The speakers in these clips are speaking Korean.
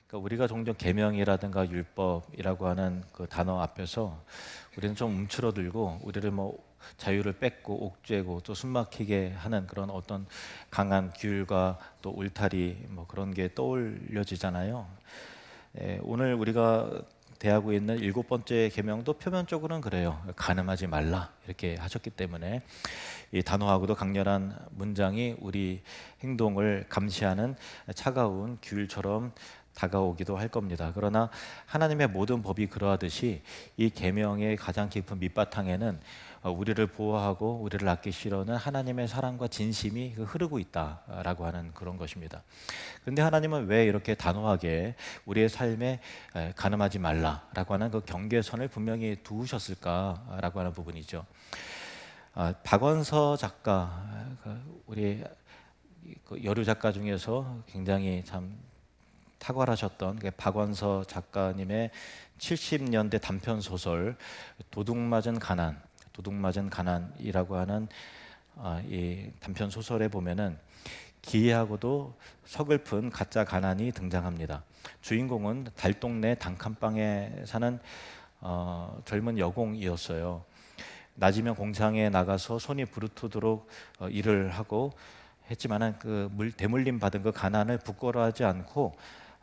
그러니까 우리가 종종 계명이라든가 율법이라고 하는 그 단어 앞에서 우리는 좀 움츠러들고 우리를 뭐 자유를 뺏고 옥죄고 또 숨막히게 하는 그런 어떤 강한 규율과 또 울타리 뭐 그런 게 떠올려지잖아요. 오늘 우리가 대하고 있는 7번째 계명도 표면적으로는 그래요. 간음하지 말라 이렇게 하셨기 때문에 이 단호하고도 강렬한 문장이 우리 행동을 감시하는 차가운 규율처럼 다가오기도 할 겁니다. 그러나 하나님의 모든 법이 그러하듯이 이 계명의 가장 깊은 밑바탕에는 우리를 보호하고 우리를 아끼시려는 하나님의 사랑과 진심이 흐르고 있다라고 하는 그런 것입니다. 그런데 하나님은 왜 이렇게 단호하게 우리의 삶에 간음하지 말라라고 하는 그 경계선을 분명히 두셨을까라고 하는 부분이죠. 박원서 작가, 우리 여류 작가 중에서 굉장히 참 탁월하셨던 박원서 작가님의 70년대 단편 소설 도둑맞은 가난이라고 하는 이 단편 소설에 보면은 기이하고도 서글픈 가짜 가난이 등장합니다. 주인공은 달동네 단칸방에 사는 젊은 여공이었어요. 낮이면 공장에 나가서 손이 부르트도록 일을 하고 했지만은 그 대물림 받은 그 가난을 부끄러워하지 않고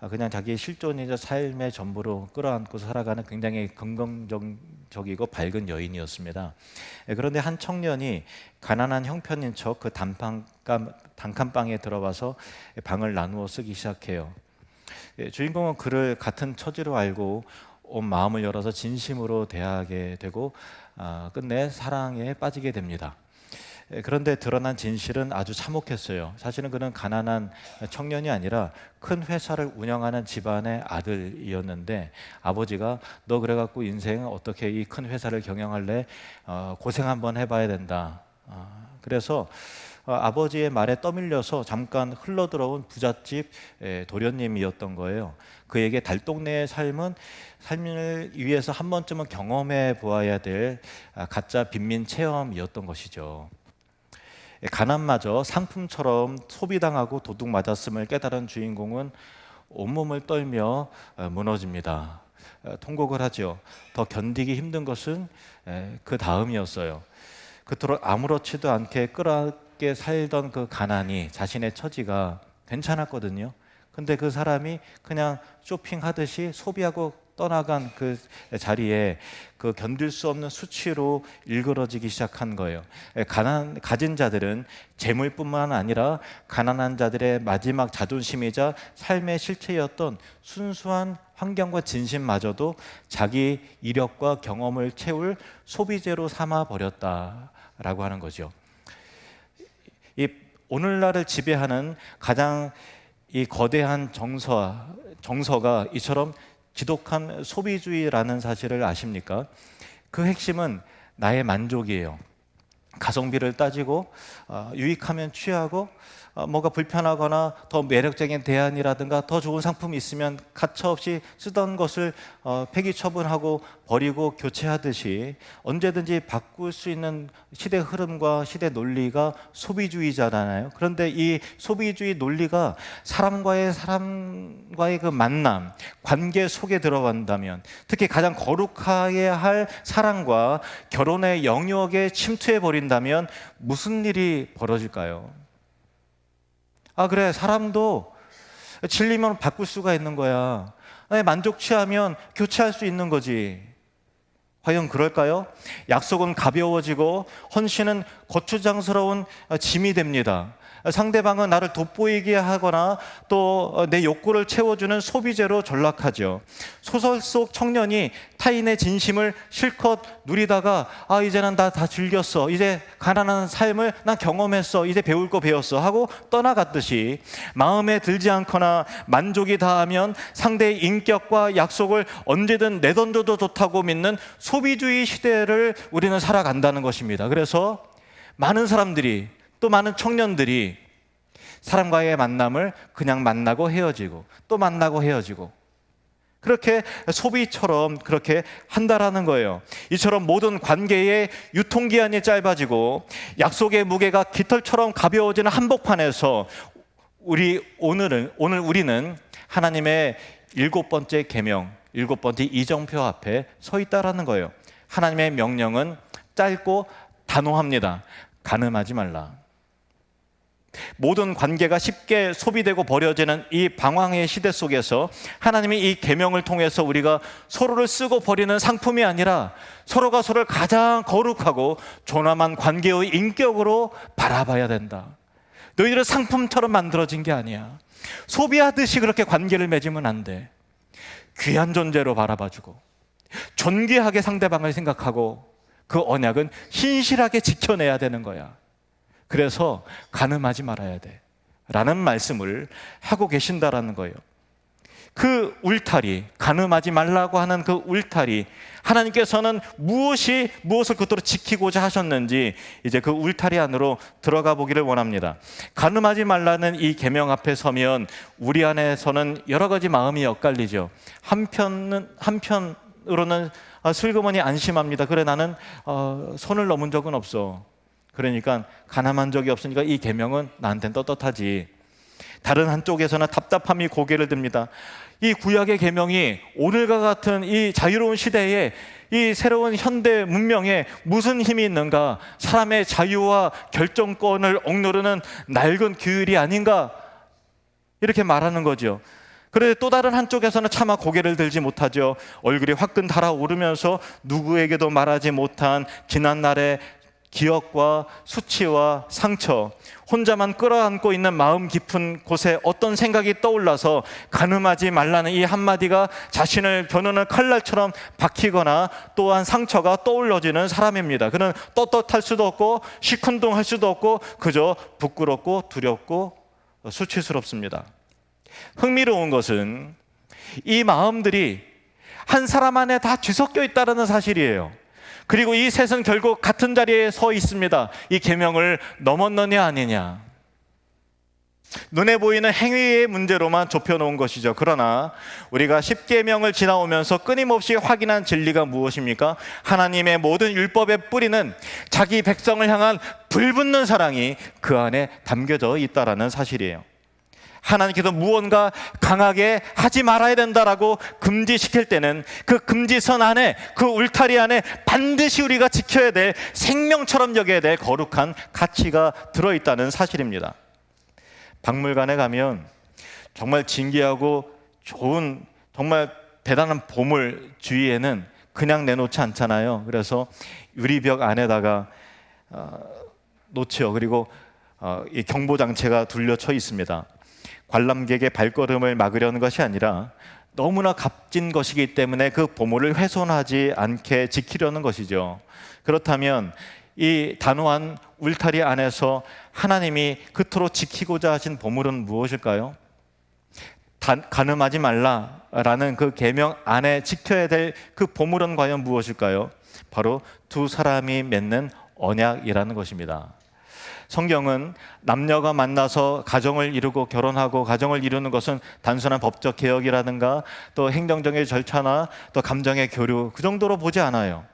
그냥 자기의 실존이자 삶의 전부로 끌어안고 살아가는 굉장히 긍정적이고 밝은 여인이었습니다. 그런데 한 청년이 가난한 형편인 척 그 단칸방에 들어와서 방을 나누어 쓰기 시작해요. 주인공은 그를 같은 처지로 알고 온 마음을 열어서 진심으로 대하게 되고 끝내 사랑에 빠지게 됩니다. 그런데 드러난 진실은 아주 참혹했어요. 사실은 그는 가난한 청년이 아니라 큰 회사를 운영하는 집안의 아들이었는데 아버지가 너 그래갖고 인생 어떻게 이 큰 회사를 경영할래? 고생 한번 해봐야 된다. 그래서 아버지의 말에 떠밀려서 잠깐 흘러들어온 부잣집 도련님이었던 거예요. 그에게 달동네의 삶을 위해서 한 번쯤은 경험해 보아야 될 가짜 빈민 체험이었던 것이죠. 가난마저 상품처럼 소비당하고 도둑 맞았음을 깨달은 주인공은 온몸을 떨며 무너집니다. 통곡을 하죠. 더 견디기 힘든 것은 그 다음이었어요. 그토록 아무렇지도 않게 끌어안게 살던 그 가난이 자신의 처지가 괜찮았거든요. 근데 그 사람이 그냥 쇼핑하듯이 소비하고 떠나간 그 자리에 그 견딜 수 없는 수치로 일그러지기 시작한 거예요. 가진 자들은 재물뿐만 아니라 가난한 자들의 마지막 자존심이자 삶의 실체였던 순수한 환경과 진심마저도 자기 이력과 경험을 채울 소비재로 삼아 버렸다라고 하는 거죠. 이 오늘날을 지배하는 가장 이 거대한 정서가 이처럼 지독한 소비주의라는 사실을 아십니까? 그 핵심은 나의 만족이에요. 가성비를 따지고 유익하면 취하고 뭐가 불편하거나 더 매력적인 대안이라든가 더 좋은 상품이 있으면 가차없이 쓰던 것을 폐기 처분하고 버리고 교체하듯이 언제든지 바꿀 수 있는 시대 흐름과 시대 논리가 소비주의잖아요. 그런데 이 소비주의 논리가 사람과의 그 만남, 관계 속에 들어간다면, 특히 가장 거룩해야 할 사랑과 결혼의 영역에 침투해 버린다면 무슨 일이 벌어질까요? 그래, 사람도 질리면 바꿀 수가 있는 거야. 만족치 않으면 교체할 수 있는 거지. 과연 그럴까요? 약속은 가벼워지고 헌신은 거추장스러운 짐이 됩니다. 상대방은 나를 돋보이게 하거나 또 내 욕구를 채워주는 소비재로 전락하죠. 소설 속 청년이 타인의 진심을 실컷 누리다가 이제는 나 다 즐겼어, 이제 가난한 삶을 난 경험했어, 이제 배울 거 배웠어 하고 떠나갔듯이 마음에 들지 않거나 만족이 다하면 상대의 인격과 약속을 언제든 내던져도 좋다고 믿는 소비주의 시대를 우리는 살아간다는 것입니다. 그래서 많은 사람들이, 또 많은 청년들이 사람과의 만남을 그냥 만나고 헤어지고 또 만나고 헤어지고 그렇게 소비처럼 그렇게 한다라는 거예요. 이처럼 모든 관계의 유통기한이 짧아지고 약속의 무게가 깃털처럼 가벼워지는 한복판에서 오늘 우리는 하나님의 일곱 번째 계명, 일곱 번째 이정표 앞에 서 있다라는 거예요. 하나님의 명령은 짧고 단호합니다. 간음하지 말라. 모든 관계가 쉽게 소비되고 버려지는 이 방황의 시대 속에서 하나님이 이 계명을 통해서 우리가 서로를 쓰고 버리는 상품이 아니라 서로가 서로를 가장 거룩하고 존엄한 관계의 인격으로 바라봐야 된다. 너희들은 상품처럼 만들어진 게 아니야. 소비하듯이 그렇게 관계를 맺으면 안 돼. 귀한 존재로 바라봐주고 존귀하게 상대방을 생각하고 그 언약은 신실하게 지켜내야 되는 거야. 그래서 간음하지 말아야 돼 라는 말씀을 하고 계신다라는 거예요. 그 울타리, 간음하지 말라고 하는 그 울타리, 하나님께서는 무엇을 그토록 지키고자 하셨는지 이제 그 울타리 안으로 들어가 보기를 원합니다. 간음하지 말라는 이 계명 앞에 서면 우리 안에서는 여러 가지 마음이 엇갈리죠. 한편으로는 슬그머니 안심합니다. 그래, 나는 선을 넘은 적은 없어. 그러니까 가늠한 적이 없으니까 이 계명은 나한테는 떳떳하지. 다른 한쪽에서는 답답함이 고개를 듭니다. 이 구약의 계명이 오늘과 같은 이 자유로운 시대에 이 새로운 현대 문명에 무슨 힘이 있는가? 사람의 자유와 결정권을 억누르는 낡은 규율이 아닌가? 이렇게 말하는 거죠. 그런데 또 다른 한쪽에서는 차마 고개를 들지 못하죠. 얼굴이 화끈 달아오르면서 누구에게도 말하지 못한 지난날의 기억과 수치와 상처, 혼자만 끌어안고 있는 마음 깊은 곳에 어떤 생각이 떠올라서 간음하지 말라는 이 한마디가 자신을 겨누는 칼날처럼 박히거나 또한 상처가 떠올라지는 사람입니다. 그는 떳떳할 수도 없고 시큰둥할 수도 없고 그저 부끄럽고 두렵고 수치스럽습니다. 흥미로운 것은 이 마음들이 한 사람 안에 다 뒤섞여 있다는 사실이에요. 그리고 이 셋은 결국 같은 자리에 서 있습니다. 이 계명을 넘었느냐 아니냐. 눈에 보이는 행위의 문제로만 좁혀놓은 것이죠. 그러나 우리가 10계명을 지나오면서 끊임없이 확인한 진리가 무엇입니까? 하나님의 모든 율법의 뿌리는 자기 백성을 향한 불붙는 사랑이 그 안에 담겨져 있다는 사실이에요. 하나님께서 무언가 강하게 하지 말아야 된다라고 금지시킬 때는 그 금지선 안에, 그 울타리 안에 반드시 우리가 지켜야 될, 생명처럼 여겨야 될 거룩한 가치가 들어있다는 사실입니다. 박물관에 가면 정말 진귀하고 좋은, 정말 대단한 보물 주위에는 그냥 내놓지 않잖아요. 그래서 유리벽 안에다가 놓죠. 그리고 이 경보장치가 둘러쳐 있습니다. 관람객의 발걸음을 막으려는 것이 아니라 너무나 값진 것이기 때문에 그 보물을 훼손하지 않게 지키려는 것이죠. 그렇다면 이 단호한 울타리 안에서 하나님이 그토록 지키고자 하신 보물은 무엇일까요? 간음하지 말라라는 그 계명 안에 지켜야 될 그 보물은 과연 무엇일까요? 바로 두 사람이 맺는 언약이라는 것입니다. 성경은 남녀가 만나서 가정을 이루고 결혼하고 가정을 이루는 것은 단순한 법적 개혁이라든가 또 행정적인 절차나 또 감정의 교류 그 정도로 보지 않아요.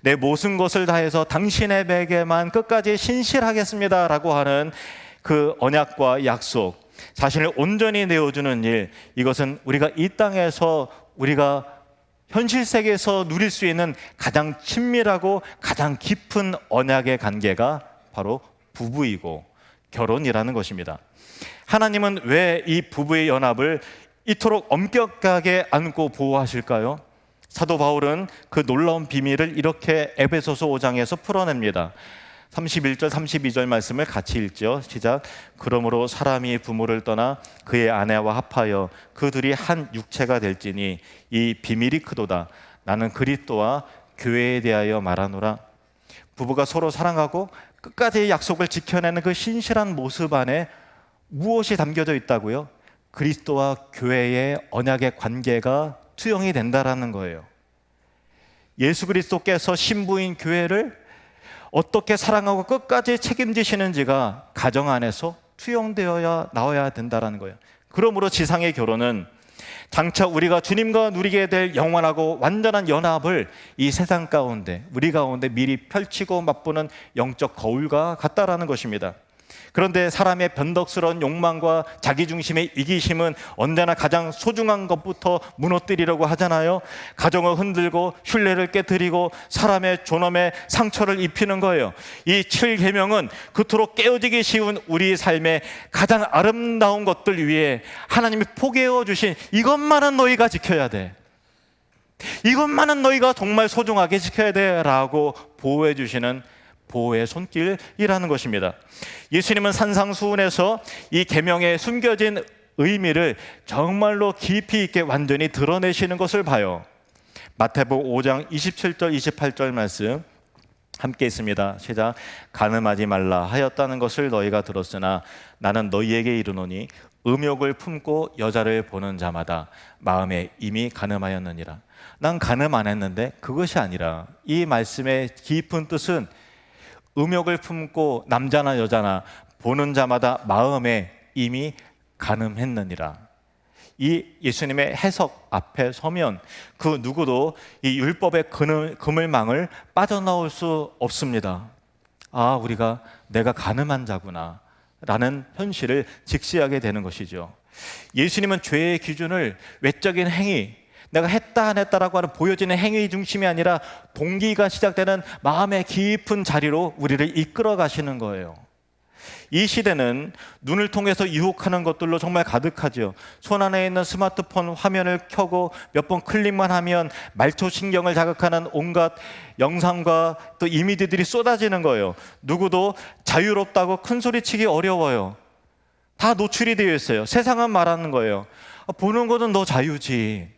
내 모든 것을 다해서 당신의 베개만 끝까지 신실하겠습니다 라고 하는 그 언약과 약속, 자신을 온전히 내어주는 일, 이것은 우리가 이 땅에서 우리가 현실 세계에서 누릴 수 있는 가장 친밀하고 가장 깊은 언약의 관계가 바로 부부이고 결혼이라는 것입니다. 하나님은 왜 이 부부의 연합을 이토록 엄격하게 안고 보호하실까요? 사도 바울은 그 놀라운 비밀을 이렇게 에베소서 5장에서 풀어냅니다. 31절 32절 말씀을 같이 읽죠. 시작. 그러므로 사람이 부모를 떠나 그의 아내와 합하여 그 둘이 한 육체가 될지니 이 비밀이 크도다. 나는 그리스도와 교회에 대하여 말하노라. 부부가 서로 사랑하고 끝까지 약속을 지켜내는 그 신실한 모습 안에 무엇이 담겨져 있다고요? 그리스도와 교회의 언약의 관계가 투영이 된다라는 거예요. 예수 그리스도께서 신부인 교회를 어떻게 사랑하고 끝까지 책임지시는지가 가정 안에서 투영되어야 나와야 된다라는 거예요. 그러므로 지상의 결혼은 장차 우리가 주님과 누리게 될 영원하고 완전한 연합을 이 세상 가운데, 우리 가운데 미리 펼치고 맛보는 영적 거울과 같다라는 것입니다. 그런데 사람의 변덕스러운 욕망과 자기중심의 이기심은 언제나 가장 소중한 것부터 무너뜨리려고 하잖아요. 가정을 흔들고 신뢰를 깨뜨리고 사람의 존엄에 상처를 입히는 거예요. 이 7계명은 그토록 깨어지기 쉬운 우리 삶의 가장 아름다운 것들 위에 하나님이 포기해 주신 이것만은 너희가 지켜야 돼, 이것만은 너희가 정말 소중하게 지켜야 돼 라고 보호해 주시는 보호의 손길이라는 것입니다. 예수님은 산상수훈에서 이 계명에 숨겨진 의미를 정말로 깊이 있게 완전히 드러내시는 것을 봐요. 마태복음 5장 27절 28절 말씀 함께 있습니다. 시작. 간음하지 말라 하였다는 것을 너희가 들었으나 나는 너희에게 이르노니 음욕을 품고 여자를 보는 자마다 마음에 이미 간음하였느니라. 난 간음 안 했는데 그것이 아니라, 이 말씀의 깊은 뜻은 음욕을 품고 남자나 여자나 보는 자마다 마음에 이미 간음했느니라. 이 예수님의 해석 앞에 서면 그 누구도 이 율법의 그물망을 빠져나올 수 없습니다. 아, 우리가 내가 간음한 자구나 라는 현실을 직시하게 되는 것이죠. 예수님은 죄의 기준을 외적인 행위, 내가 했다 안 했다라고 하는 보여지는 행위 중심이 아니라 동기가 시작되는 마음의 깊은 자리로 우리를 이끌어 가시는 거예요. 이 시대는 눈을 통해서 유혹하는 것들로 정말 가득하죠. 손 안에 있는 스마트폰 화면을 켜고 몇 번 클릭만 하면 말초신경을 자극하는 온갖 영상과 또 이미지들이 쏟아지는 거예요. 누구도 자유롭다고 큰소리치기 어려워요. 다 노출이 되어 있어요. 세상은 말하는 거예요. 보는 것은 너 자유지.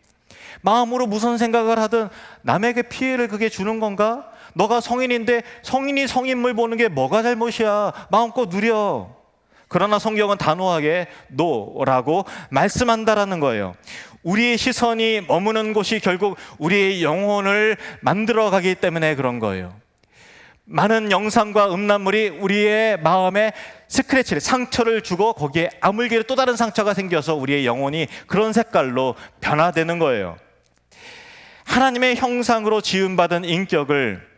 마음으로 무슨 생각을 하든 남에게 피해를 그게 주는 건가? 너가 성인인데 성인이 성인물 보는 게 뭐가 잘못이야? 마음껏 누려. 그러나 성경은 단호하게 노라고 말씀한다라는 거예요. 우리의 시선이 머무는 곳이 결국 우리의 영혼을 만들어가기 때문에 그런 거예요. 많은 영상과 음란물이 우리의 마음에 스크래치를, 상처를 주고 거기에 아물기로 또 다른 상처가 생겨서 우리의 영혼이 그런 색깔로 변화되는 거예요. 하나님의 형상으로 지음받은 인격을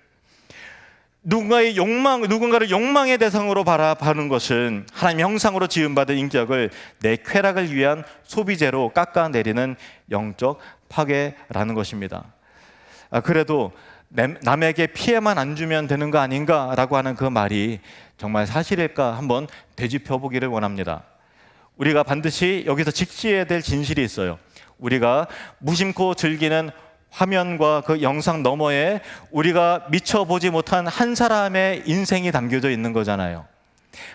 누군가를 욕망의 대상으로 바라보는 것은 하나님의 형상으로 지음받은 인격을 내 쾌락을 위한 소비재로 깎아내리는 영적 파괴라는 것입니다. 그래도 남에게 피해만 안 주면 되는 거 아닌가라고 하는 그 말이 정말 사실일까 한번 되짚어 보기를 원합니다. 우리가 반드시 여기서 직시해야 될 진실이 있어요. 우리가 무심코 즐기는 화면과 그 영상 너머에 우리가 미처 보지 못한 한 사람의 인생이 담겨져 있는 거잖아요.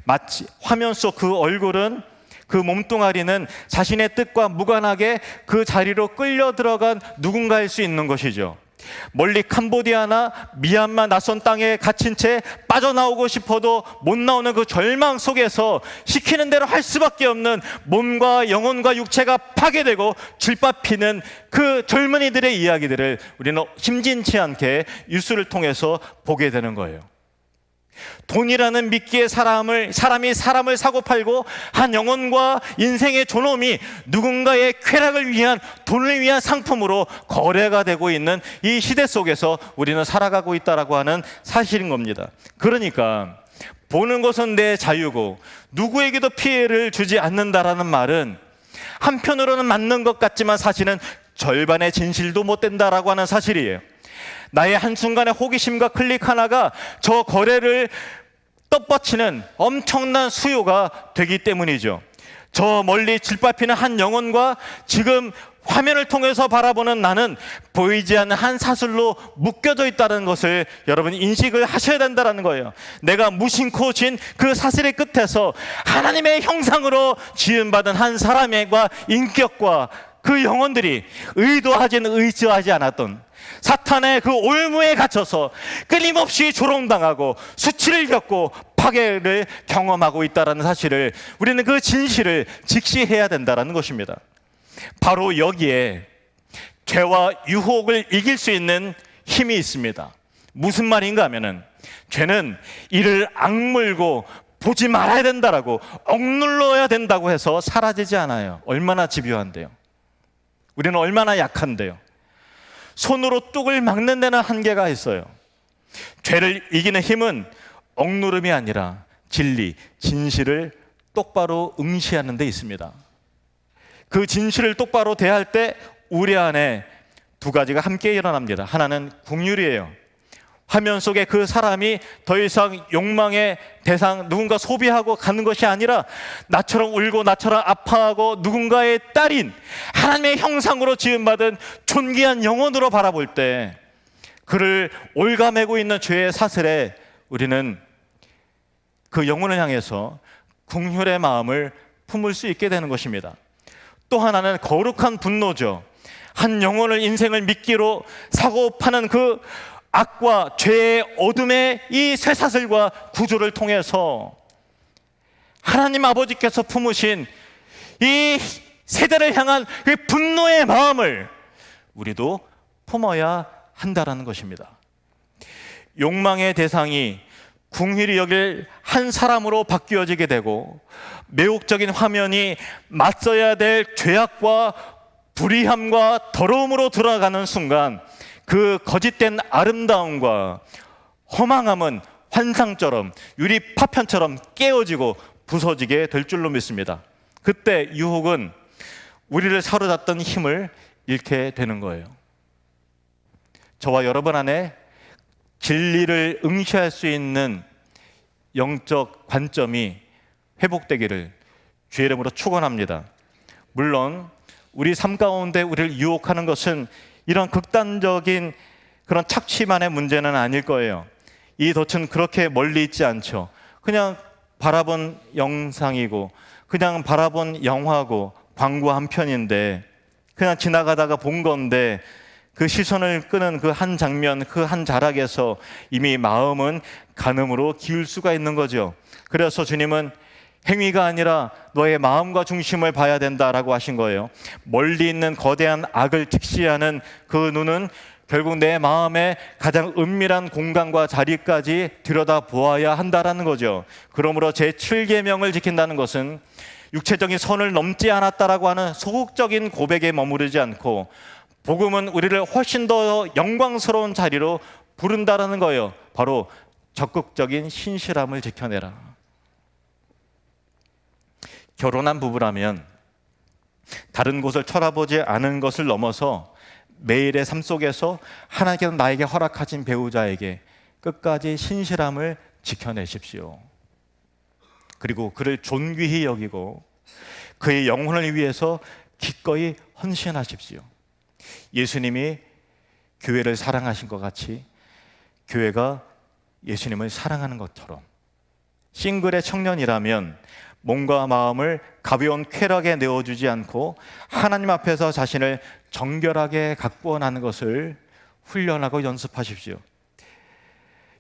마치 화면 속 그 얼굴은, 그 몸뚱아리는 자신의 뜻과 무관하게 그 자리로 끌려 들어간 누군가일 수 있는 것이죠. 멀리 캄보디아나 미얀마 낯선 땅에 갇힌 채 빠져나오고 싶어도 못 나오는 그 절망 속에서 시키는 대로 할 수밖에 없는 몸과 영혼과 육체가 파괴되고 질밥히는 그 젊은이들의 이야기들을 우리는 심진치 않게 뉴스를 통해서 보게 되는 거예요. 돈이라는 미끼의 사람이 사람을 사고팔고 한 영혼과 인생의 존엄이 누군가의 쾌락을 위한, 돈을 위한 상품으로 거래가 되고 있는 이 시대 속에서 우리는 살아가고 있다라고 하는 사실인 겁니다. 그러니까 보는 것은 내 자유고 누구에게도 피해를 주지 않는다라는 말은 한편으로는 맞는 것 같지만 사실은 절반의 진실도 못 된다라고 하는 사실이에요. 나의 한순간의 호기심과 클릭 하나가 저 거래를 떡받치는 엄청난 수요가 되기 때문이죠. 저 멀리 질밥히는 한 영혼과 지금 화면을 통해서 바라보는 나는 보이지 않는 한 사슬로 묶여져 있다는 것을 여러분 인식을 하셔야 된다는 거예요. 내가 무심코 쥔 그 사슬의 끝에서 하나님의 형상으로 지음받은 한 사람과 인격과 그 영혼들이 의도하지 않았던 사탄의 그 올무에 갇혀서 끊임없이 조롱당하고 수치를 겪고 파괴를 경험하고 있다는 사실을, 우리는 그 진실을 직시해야 된다는 것입니다. 바로 여기에 죄와 유혹을 이길 수 있는 힘이 있습니다. 무슨 말인가 하면은, 죄는 이를 악물고 보지 말아야 된다라고 억눌러야 된다고 해서 사라지지 않아요. 얼마나 집요한데요. 우리는 얼마나 약한데요. 손으로 뚝을 막는 데는 한계가 있어요. 죄를 이기는 힘은 억누름이 아니라 진리, 진실을 똑바로 응시하는 데 있습니다. 그 진실을 똑바로 대할 때 우리 안에 두 가지가 함께 일어납니다. 하나는 긍휼이에요. 화면 속에 그 사람이 더 이상 욕망의 대상, 누군가 소비하고 가는 것이 아니라 나처럼 울고 나처럼 아파하고 누군가의 딸인 하나님의 형상으로 지음받은 존귀한 영혼으로 바라볼 때 그를 올가매고 있는 죄의 사슬에 우리는 그 영혼을 향해서 긍휼의 마음을 품을 수 있게 되는 것입니다. 또 하나는 거룩한 분노죠. 한 영혼을 인생을 미끼로 사고 파는 그 악과 죄의 어둠의 이 쇠사슬과 구조를 통해서 하나님 아버지께서 품으신 이 세대를 향한 그 분노의 마음을 우리도 품어야 한다라는 것입니다. 욕망의 대상이 긍휼히 여길 한 사람으로 바뀌어지게 되고 매혹적인 화면이 맞서야 될 죄악과 불의함과 더러움으로 들어가는 순간 그 거짓된 아름다움과 허망함은 환상처럼 유리 파편처럼 깨어지고 부서지게 될 줄로 믿습니다. 그때 유혹은 우리를 사로잡던 힘을 잃게 되는 거예요. 저와 여러분 안에 진리를 응시할 수 있는 영적 관점이 회복되기를 주의 이름으로 축원합니다. 물론 우리 삶 가운데 우리를 유혹하는 것은 이런 극단적인 그런 착취만의 문제는 아닐 거예요. 이 덫은 그렇게 멀리 있지 않죠. 그냥 바라본 영상이고 그냥 바라본 영화고 광고 한 편인데 그냥 지나가다가 본 건데 그 시선을 끄는 그 한 장면, 그 한 자락에서 이미 마음은 간음으로 기울 수가 있는 거죠. 그래서 주님은 행위가 아니라 너의 마음과 중심을 봐야 된다라고 하신 거예요. 멀리 있는 거대한 악을 직시하는 그 눈은 결국 내 마음의 가장 은밀한 공간과 자리까지 들여다보아야 한다라는 거죠. 그러므로 제7계명을 지킨다는 것은 육체적인 선을 넘지 않았다라고 하는 소극적인 고백에 머무르지 않고 복음은 우리를 훨씬 더 영광스러운 자리로 부른다라는 거예요. 바로 적극적인 신실함을 지켜내라. 결혼한 부부라면 다른 곳을 쳐다보지 않은 것을 넘어서 매일의 삶 속에서 하나님께서 나에게 허락하신 배우자에게 끝까지 신실함을 지켜내십시오. 그리고 그를 존귀히 여기고 그의 영혼을 위해서 기꺼이 헌신하십시오. 예수님이 교회를 사랑하신 것 같이 교회가 예수님을 사랑하는 것처럼 싱글의 청년이라면 몸과 마음을 가벼운 쾌락에 내어주지 않고 하나님 앞에서 자신을 정결하게 갖고 나는 것을 훈련하고 연습하십시오.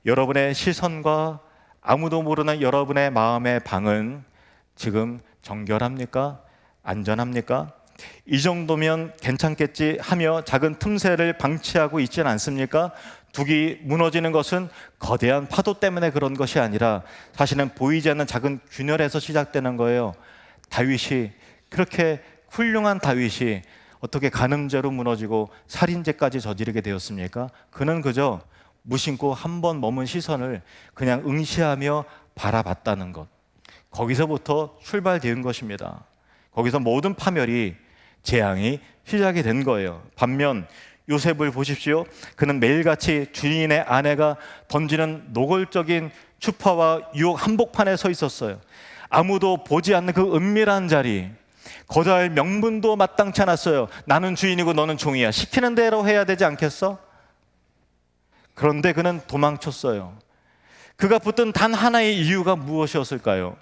여러분의 시선과 아무도 모르는 여러분의 마음의 방은 지금 정결합니까? 안전합니까? 이 정도면 괜찮겠지 하며 작은 틈새를 방치하고 있지는 않습니까? 둑이 무너지는 것은 거대한 파도 때문에 그런 것이 아니라 사실은 보이지 않는 작은 균열에서 시작되는 거예요. 다윗이, 그렇게 훌륭한 다윗이 어떻게 간음죄로 무너지고 살인죄까지 저지르게 되었습니까? 그는 그저 무심코 한 번 머문 시선을 그냥 응시하며 바라봤다는 것, 거기서부터 출발된 것입니다. 거기서 모든 파멸이, 재앙이 시작이 된 거예요. 반면 요셉을 보십시오. 그는 매일같이 주인의 아내가 던지는 노골적인 추파와 유혹 한복판에 서 있었어요. 아무도 보지 않는 그 은밀한 자리, 거절 명분도 마땅치 않았어요. 나는 주인이고 너는 종이야. 시키는 대로 해야 되지 않겠어? 그런데 그는 도망쳤어요. 그가 붙든 단 하나의 이유가 무엇이었을까요?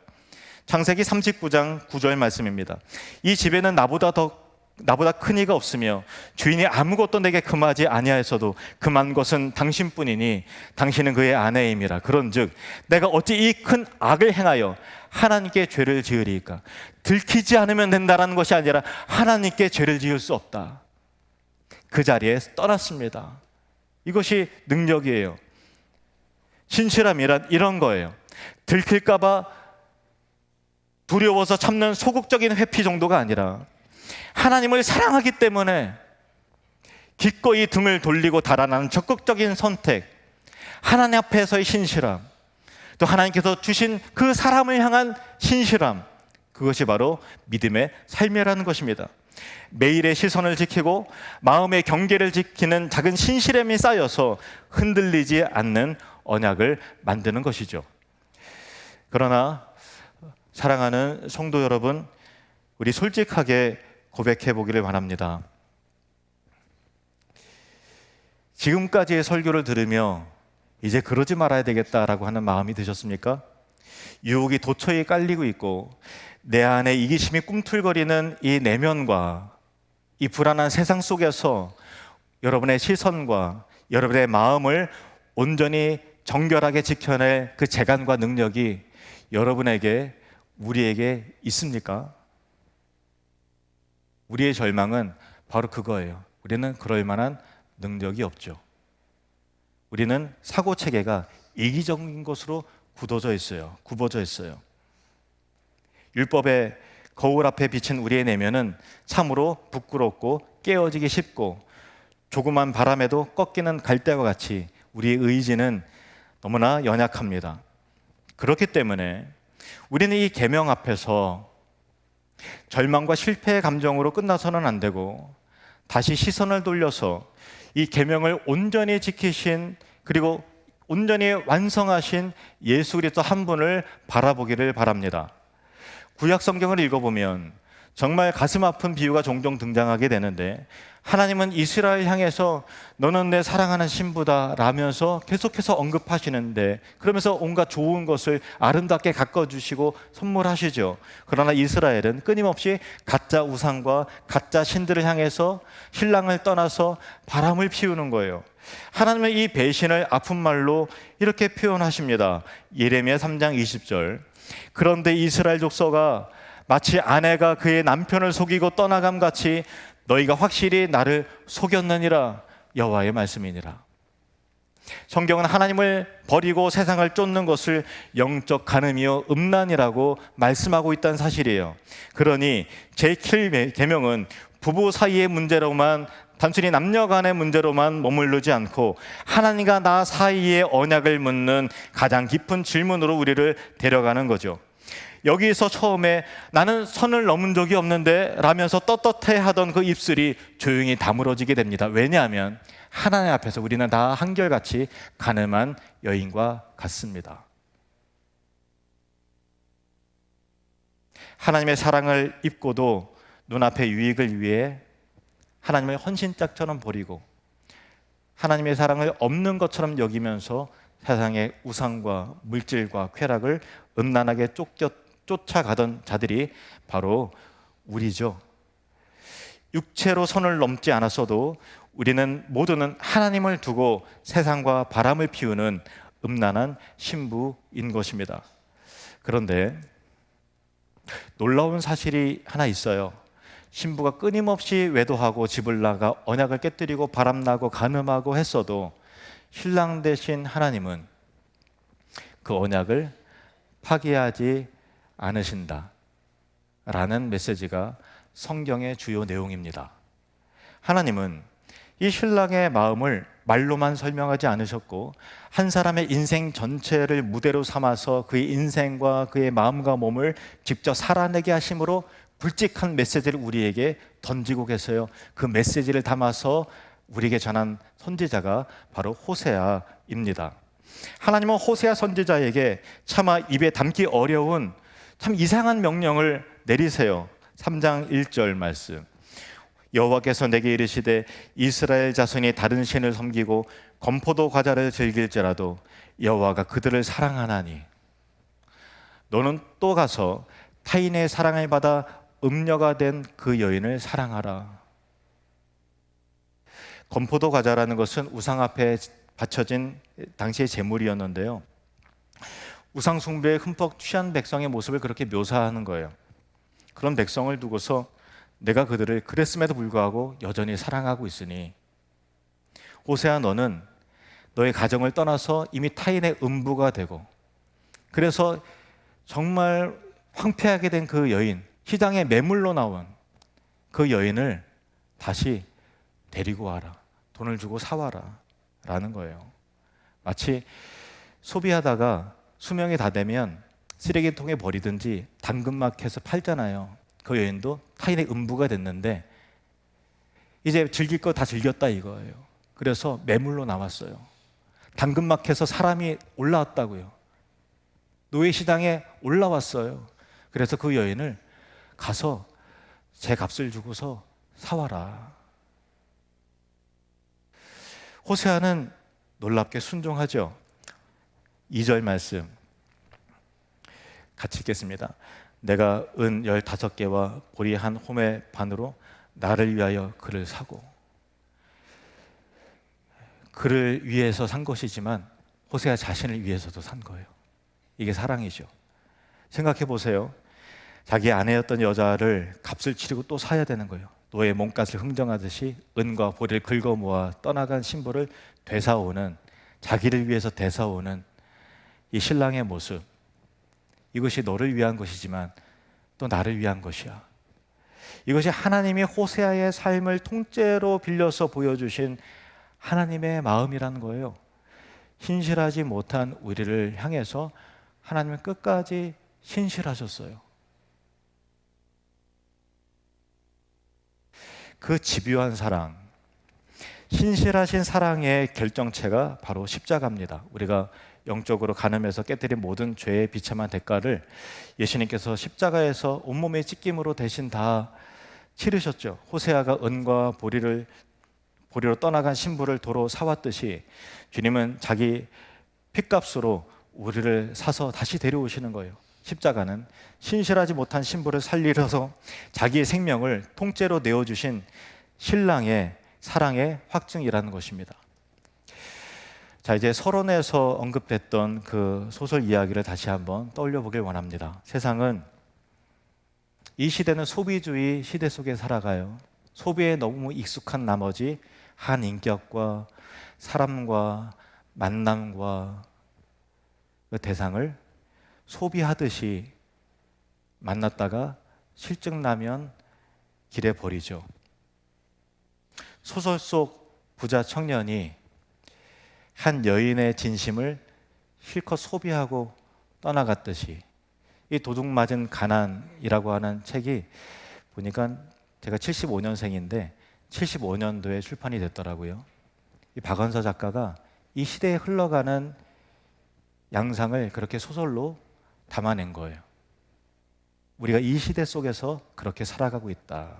창세기 39장 9절 말씀입니다. 이 집에는 나보다 큰 이가 없으며 주인이 아무것도 내게 금하지 아니하였어도 금한 것은 당신뿐이니 당신은 그의 아내임이라. 그런즉 내가 어찌 이 큰 악을 행하여 하나님께 죄를 지으리이까? 들키지 않으면 된다라는 것이 아니라 하나님께 죄를 지을 수 없다. 그 자리에 떠났습니다. 이것이 능력이에요. 신실함이란 이런 거예요. 들킬까 봐 두려워서 참는 소극적인 회피 정도가 아니라 하나님을 사랑하기 때문에 기꺼이 등을 돌리고 달아나는 적극적인 선택, 하나님 앞에서의 신실함, 또 하나님께서 주신 그 사람을 향한 신실함, 그것이 바로 믿음의 삶이라는 것입니다. 매일의 시선을 지키고 마음의 경계를 지키는 작은 신실함이 쌓여서 흔들리지 않는 언약을 만드는 것이죠. 그러나 사랑하는 성도 여러분, 우리 솔직하게 고백해 보기를 바랍니다. 지금까지의 설교를 들으며 이제 그러지 말아야 되겠다라고 하는 마음이 드셨습니까? 유혹이 도처에 깔리고 있고 내 안에 이기심이 꿈틀거리는 이 내면과 이 불안한 세상 속에서 여러분의 시선과 여러분의 마음을 온전히 정결하게 지켜낼 그 재간과 능력이 여러분에게, 우리에게 있습니까? 우리의 절망은 바로 그거예요. 우리는 그럴 만한 능력이 없죠. 우리는 사고 체계가 이기적인 것으로 굽어져 있어요. 율법의 거울 앞에 비친 우리의 내면은 참으로 부끄럽고 깨어지기 쉽고 조그만 바람에도 꺾이는 갈대와 같이 우리의 의지는 너무나 연약합니다. 그렇기 때문에 우리는 이 계명 앞에서 절망과 실패의 감정으로 끝나서는 안 되고 다시 시선을 돌려서 이 계명을 온전히 지키신, 그리고 온전히 완성하신 예수 그리스도 한 분을 바라보기를 바랍니다. 구약 성경을 읽어보면 정말 가슴 아픈 비유가 종종 등장하게 되는데, 하나님은 이스라엘 향해서 너는 내 사랑하는 신부다 라면서 계속해서 언급하시는데, 그러면서 온갖 좋은 것을 아름답게 가꿔주시고 선물하시죠. 그러나 이스라엘은 끊임없이 가짜 우상과 가짜 신들을 향해서 신랑을 떠나서 바람을 피우는 거예요. 하나님은 이 배신을 아픈 말로 이렇게 표현하십니다. 예레미야 3장 20절. 그런데 이스라엘 족속아, 마치 아내가 그의 남편을 속이고 떠나감 같이 너희가 확실히 나를 속였느니라. 여호와의 말씀이니라. 성경은 하나님을 버리고 세상을 쫓는 것을 영적 간음이요 음란이라고 말씀하고 있다는 사실이에요. 그러니 제7계명은 부부 사이의 문제로만, 단순히 남녀 간의 문제로만 머무르지 않고 하나님과 나 사이의 언약을 묻는 가장 깊은 질문으로 우리를 데려가는 거죠. 여기서 처음에 나는 선을 넘은 적이 없는데 라면서 떳떳해하던 그 입술이 조용히 다물어지게 됩니다. 왜냐하면 하나님 앞에서 우리는 다 한결같이 가늠한 여인과 같습니다. 하나님의 사랑을 입고도 눈앞의 유익을 위해 하나님을 헌신짝처럼 버리고 하나님의 사랑을 없는 것처럼 여기면서 세상의 우상과 물질과 쾌락을 음란하게 쫓아가던 자들이 바로 우리죠. 육체로 선을 넘지 않았어도 우리는 모두는 하나님을 두고 세상과 바람을 피우는 음란한 신부인 것입니다. 그런데 놀라운 사실이 하나 있어요. 신부가 끊임없이 외도하고 집을 나가 언약을 깨뜨리고 바람나고 간음하고 했어도 신랑 되신 하나님은 그 언약을 파기하지 않으신다 라는 메시지가 성경의 주요 내용입니다. 하나님은 이 신랑의 마음을 말로만 설명하지 않으셨고 한 사람의 인생 전체를 무대로 삼아서 그의 인생과 그의 마음과 몸을 직접 살아내게 하심으로 굵직한 메시지를 우리에게 던지고 계세요. 그 메시지를 담아서 우리에게 전한 선지자가 바로 호세아입니다. 하나님은 호세아 선지자에게 차마 입에 담기 어려운 참 이상한 명령을 내리세요. 3장 1절 말씀. 여호와께서 내게 이르시되 이스라엘 자손이 다른 신을 섬기고 건포도 과자를 즐길지라도 여호와가 그들을 사랑하나니 너는 또 가서 타인의 사랑을 받아 음녀가 된 그 여인을 사랑하라. 건포도 과자라는 것은 우상 앞에 바쳐진 당시의 제물이었는데요, 우상 숭배에 흠뻑 취한 백성의 모습을 그렇게 묘사하는 거예요. 그런 백성을 두고서 내가 그들을 그랬음에도 불구하고 여전히 사랑하고 있으니 호세아, 너는 너의 가정을 떠나서 이미 타인의 음부가 되고, 그래서 정말 황폐하게 된 그 여인, 시장에 매물로 나온 그 여인을 다시 데리고 와라. 돈을 주고 사와라 라는 거예요. 마치 소비하다가 수명이 다 되면 쓰레기통에 버리든지 당근마켓에서 팔잖아요. 그 여인도 타인의 음부가 됐는데 이제 즐길 거 다 즐겼다 이거예요. 그래서 매물로 남았어요. 당근마켓에서 사람이 올라왔다고요. 노예시장에 올라왔어요. 그래서 그 여인을 가서 제 값을 주고서 사와라. 호세아는 놀랍게 순종하죠. 2절 말씀 같이 읽겠습니다. 내가 은 15개와 보리 한 호매 반으로 나를 위하여 그를 사고, 그를 위해서 산 것이지만 호세아 자신을 위해서도 산 거예요. 이게 사랑이죠. 생각해 보세요. 자기 아내였던 여자를 값을 치르고 또 사야 되는 거예요. 노예 몸값을 흥정하듯이 은과 보리를 긁어 모아 떠나간 신부를 되사오는, 자기를 위해서 되사오는 이 신랑의 모습, 이것이 너를 위한 것이지만 또 나를 위한 것이야. 이것이 하나님이 호세아의 삶을 통째로 빌려서 보여주신 하나님의 마음이라는 거예요. 신실하지 못한 우리를 향해서 하나님은 끝까지 신실하셨어요. 그 집요한 사랑, 신실하신 사랑의 결정체가 바로 십자가입니다. 우리가 영적으로 간음해서 깨뜨린 모든 죄의 비참한 대가를 예수님께서 십자가에서 온몸의 찢김으로 대신 다 치르셨죠. 호세아가 은과 보리로 떠나간 신부를 도로 사왔듯이 주님은 자기 핏값으로 우리를 사서 다시 데려오시는 거예요. 십자가는 신실하지 못한 신부를 살리려서 자기의 생명을 통째로 내어주신 신랑의 사랑의 확증이라는 것입니다. 자, 이제 서론에서 언급됐던 그 소설 이야기를 다시 한번 떠올려 보길 원합니다. 세상은, 이 시대는 소비주의 시대 속에 살아가요. 소비에 너무 익숙한 나머지 한 인격과 사람과 만남과 그 대상을 소비하듯이 만났다가 실증나면 길에 버리죠. 소설 속 부자 청년이 한 여인의 진심을 실컷 소비하고 떠나갔듯이, 이 도둑맞은 가난이라고 하는 책이 보니까 제가 75년생인데 75년도에 출판이 됐더라고요. 이 박언서 작가가 이 시대에 흘러가는 양상을 그렇게 소설로 담아낸 거예요. 우리가 이 시대 속에서 그렇게 살아가고 있다.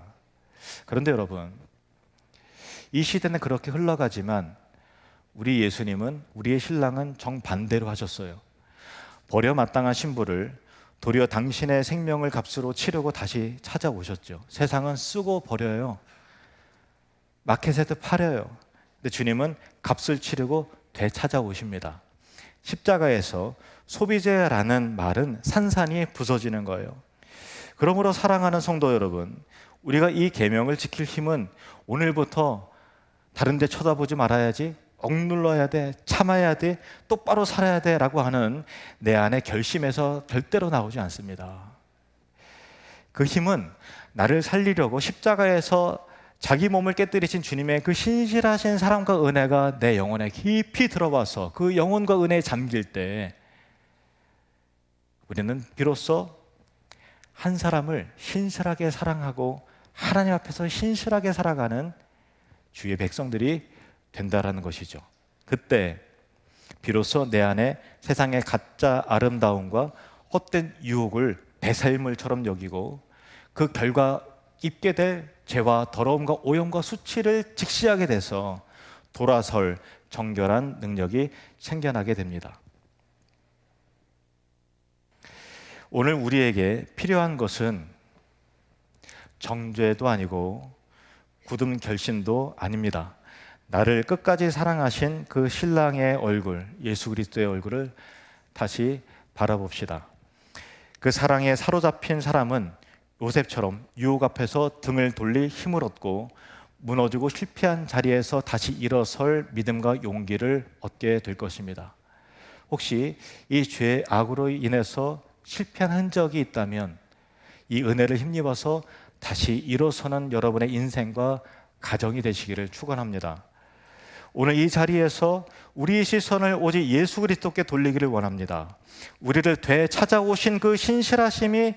그런데 여러분, 이 시대는 그렇게 흘러가지만 우리 예수님은, 우리의 신랑은 정반대로 하셨어요. 버려 마땅한 신부를 도리어 당신의 생명을 값으로 치르고 다시 찾아오셨죠. 세상은 쓰고 버려요. 마켓에도 팔아요. 근데 주님은 값을 치르고 되찾아오십니다. 십자가에서 소비재라는 말은 산산이 부서지는 거예요. 그러므로 사랑하는 성도 여러분, 우리가 이 계명을 지킬 힘은 오늘부터 다른 데 쳐다보지 말아야지, 억눌러야 돼, 참아야 돼, 똑바로 살아야 돼 라고 하는 내 안의 결심에서 절대로 나오지 않습니다. 그 힘은 나를 살리려고 십자가에서 자기 몸을 깨뜨리신 주님의 그 신실하신 사랑과 은혜가 내 영혼에 깊이 들어와서 그 영혼과 은혜에 잠길 때 우리는 비로소 한 사람을 신실하게 사랑하고 하나님 앞에서 신실하게 살아가는 주의 백성들이 된다라는 것이죠. 그때 비로소 내 안에 세상의 가짜 아름다움과 헛된 유혹을 배설물처럼 여기고 그 결과 입게 될 죄와 더러움과 오염과 수치를 직시하게 돼서 돌아설 정결한 능력이 생겨나게 됩니다. 오늘 우리에게 필요한 것은 정죄도 아니고 굳은 결심도 아닙니다. 나를 끝까지 사랑하신 그 신랑의 얼굴, 예수 그리스도의 얼굴을 다시 바라봅시다. 그 사랑에 사로잡힌 사람은 요셉처럼 유혹 앞에서 등을 돌릴 힘을 얻고 무너지고 실패한 자리에서 다시 일어설 믿음과 용기를 얻게 될 것입니다. 혹시 이 죄의 악으로 인해서 실패한 흔적이 있다면 이 은혜를 힘입어서 다시 일어서는 여러분의 인생과 가정이 되시기를 축원합니다. 오늘 이 자리에서 우리의 시선을 오직 예수 그리스도께 돌리기를 원합니다. 우리를 되찾아오신 그 신실하심이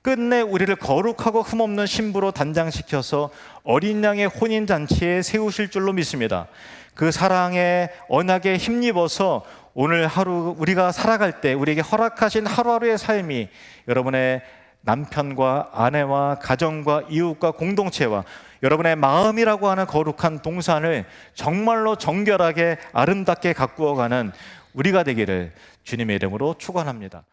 끝내 우리를 거룩하고 흠없는 신부로 단장시켜서 어린 양의 혼인잔치에 세우실 줄로 믿습니다. 그 사랑의 언약에 힘입어서 오늘 하루 우리가 살아갈 때 우리에게 허락하신 하루하루의 삶이 여러분의 남편과 아내와 가정과 이웃과 공동체와 여러분의 마음이라고 하는 거룩한 동산을 정말로 정결하게 아름답게 가꾸어가는 우리가 되기를 주님의 이름으로 축원합니다.